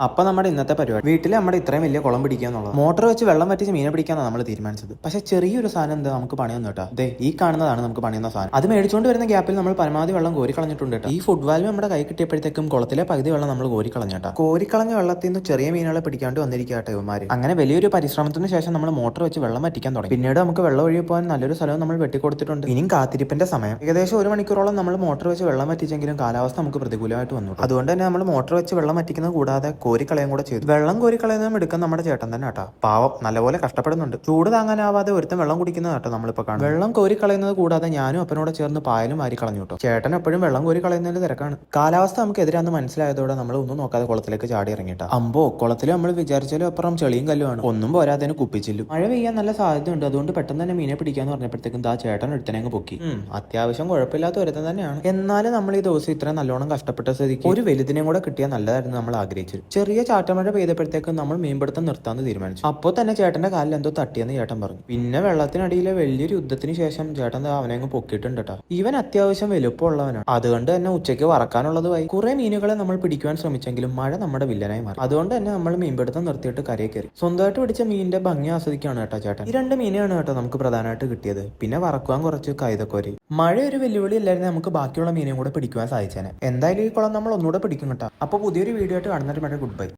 അപ്പൊ നമ്മുടെ ഇന്നത്തെ പരിപാടി വീട്ടിൽ നമ്മുടെ ഇത്രയും വലിയ കുളം പിടിക്കുക എന്നുള്ളത് മോട്ടോർ വെച്ച് വെള്ളം വറ്റിച്ച് മീനെ പിടിക്കാനാണ് നമ്മൾ തീരുമാനിച്ചത്. പക്ഷെ ചെറിയൊരു സാധനം എന്താ നമുക്ക് പണിയൊന്നും കേട്ടോ. ദേ ഈ കാണുന്നതാണ് നമുക്ക് പണിയുന്ന സാധനം. അത് മേടിച്ചുകൊണ്ട് വരുന്ന ഗ്യാപ്പിൽ നമ്മൾ പരമാവധി വെള്ളം കോരി കളഞ്ഞിട്ടുണ്ട് കേട്ടോ. ഈ ഫുഡ് വാൽവ് നമ്മുടെ കൈ കിട്ടിയപ്പോഴത്തേക്കും കുളത്തിലെ പകുതി വെള്ളം നമ്മൾ കോരി കളഞ്ഞിട്ടാ. കോരിക്കളഞ്ഞ വെള്ളത്തിൽ നിന്ന് ചെറിയ മീനുകളെ പിടിക്കാണ്ട് വന്നിരിക്കട്ടെ ഇവന്മാര്. അങ്ങനെ വലിയൊരു പരിശ്രമത്തിന് ശേഷം നമ്മൾ മോട്ടോർ വെച്ച് വെള്ളം വറ്റിക്കാൻ തുടങ്ങി. പിന്നീട് നമുക്ക് വെള്ളം ഒഴുകി പോകാൻ നല്ലൊരു സ്ഥലവും നമ്മൾ വെട്ടിക്കൊടുത്തിട്ടുണ്ട്. ഇനിയും കാത്തിരിപ്പിന്റെ സമയം. ഏകദേശം 1 മണിക്കൂറോളം നമ്മൾ മോട്ടോർ വെച്ച് വെള്ളം വറ്റിച്ചെങ്കിലും കാലാവസ്ഥ നമുക്ക് പ്രതികൂലമായിട്ട് വന്നു. അതുകൊണ്ട് തന്നെ നമ്മൾ മോട്ടോർ വെച്ച് വെള്ളം വറ്റിക്കുന്നത് കൂടാതെ കോരിക്കളയും കൂടെ ചെയ്തു. വെള്ളം കോരി കളയുന്നതും എടുക്കാൻ നമ്മുടെ ചേട്ടൻ തന്നെ കേട്ടോ. പാവം നല്ലപോലെ കഷ്ടപ്പെടുന്നുണ്ട്. ചൂട് താങ്ങാനാവാതെ ഒരുത്തം വെള്ളം കുടിക്കുന്ന കേട്ടോ നമ്മളിപ്പോ കാണും. വെള്ളം കോരി കളയുന്നത് കൂടാതെ ഞാനും അപ്പനോട് ചേർന്ന് പായലും വാരി കളഞ്ഞു കേട്ടോ. ചേട്ടൻ എപ്പോഴും വെള്ളം കോരി കളയുന്നതിന് തിരക്കാണ്. കാലാവസ്ഥ നമുക്ക് എതിരാന്ന് മനസ്സിലായതോടെ നമ്മൾ ഒന്നും നോക്കാതെ കുളത്തിലേക്ക് ചാടി ഇറങ്ങിയിട്ടാ. അമ്പോ കുളത്തിൽ നമ്മൾ വിചാരിച്ചാലും അപ്പുറം ചെളിയും കല്ലുമാണ്. ഒന്നും പോരാതേന് കുപ്പിച്ചില്ലും. മഴ പെയ്യാൻ നല്ല സാധ്യതയുണ്ട്. അതുകൊണ്ട് പെട്ടെന്ന് തന്നെ മീനെ പിടിക്കാന്ന് പറഞ്ഞപ്പോഴത്തേക്കും ദാ ചേട്ടൻ എടുത്തനെ അങ്ങ് പൊക്കി. അത്യാവശ്യം കുഴപ്പമില്ലാത്ത ഒരുത്തം തന്നെയാണ്. എന്നാലും നമ്മൾ ഈ ദിവസം ഇത്രയും നല്ലോണം കഷ്ടപ്പെട്ട സ്ഥിതിക്ക് ഒരു വലുതിനെയും കൂടെ കിട്ടിയാൽ നല്ലതായിരുന്നു നമ്മൾ ആഗ്രഹിച്ചത്. ചെറിയ ചാറ്റമഴ പെയ്തപ്പോഴത്തേക്കും നമ്മൾ മീൻപിടുത്തം നിർത്താന്ന് തീരുമാനിച്ചു. അപ്പോൾ തന്നെ ചേട്ടന്റെ കാലിൽ എന്തോ തട്ടിയെന്ന് ചേട്ടൻ പറഞ്ഞു. പിന്നെ വെള്ളത്തിനടിയിലെ വലിയൊരു യുദ്ധത്തിന് ശേഷം ചേട്ടൻ അവനെ അങ്ങ് പൊക്കിയിട്ടുണ്ട് കേട്ടോ. ഇവൻ അത്യാവശ്യം വലുപ്പമുള്ളവനാണ്. അതുകൊണ്ട് തന്നെ ഉച്ചയ്ക്ക് വറക്കാനുള്ളതുമായി കുറെ മീനുകളെ നമ്മൾ പിടിക്കുവാൻ ശ്രമിച്ചെങ്കിലും മഴ നമ്മുടെ വില്ലനായി മാറി. അതുകൊണ്ട് തന്നെ നമ്മൾ മീൻപിടുത്തം നിർത്തിയിട്ട് കരയെ കയറി. സ്വന്തമായിട്ട് പിടിച്ച മീനിന്റെ ഭംഗി ആസ്വദിക്കുകയാണ് കേട്ടോ ചേട്ടൻ. ഈ 2 മീനാണ് കേട്ടോ നമുക്ക് പ്രധാനമായിട്ട് കിട്ടിയത്. പിന്നെ വറക്കുവാൻ കുറച്ച് കൈതക്കോരി. മഴ ഒരു വെല്ലുവിളി അല്ലായിരുന്നു, നമുക്ക് ബാക്കിയുള്ള മീനെയും കൂടെ പിടിക്കുവാൻ സാധിച്ചേനെ. എന്തായാലും ഈ കുളം നമ്മൾ ഒന്നുകൂടെ പിടിക്കും കേട്ടോ. അപ്പോൾ പുതിയൊരു വീഡിയോ ആയിട്ട് കാണുന്നവരെ ഗുഡ് ബൈ.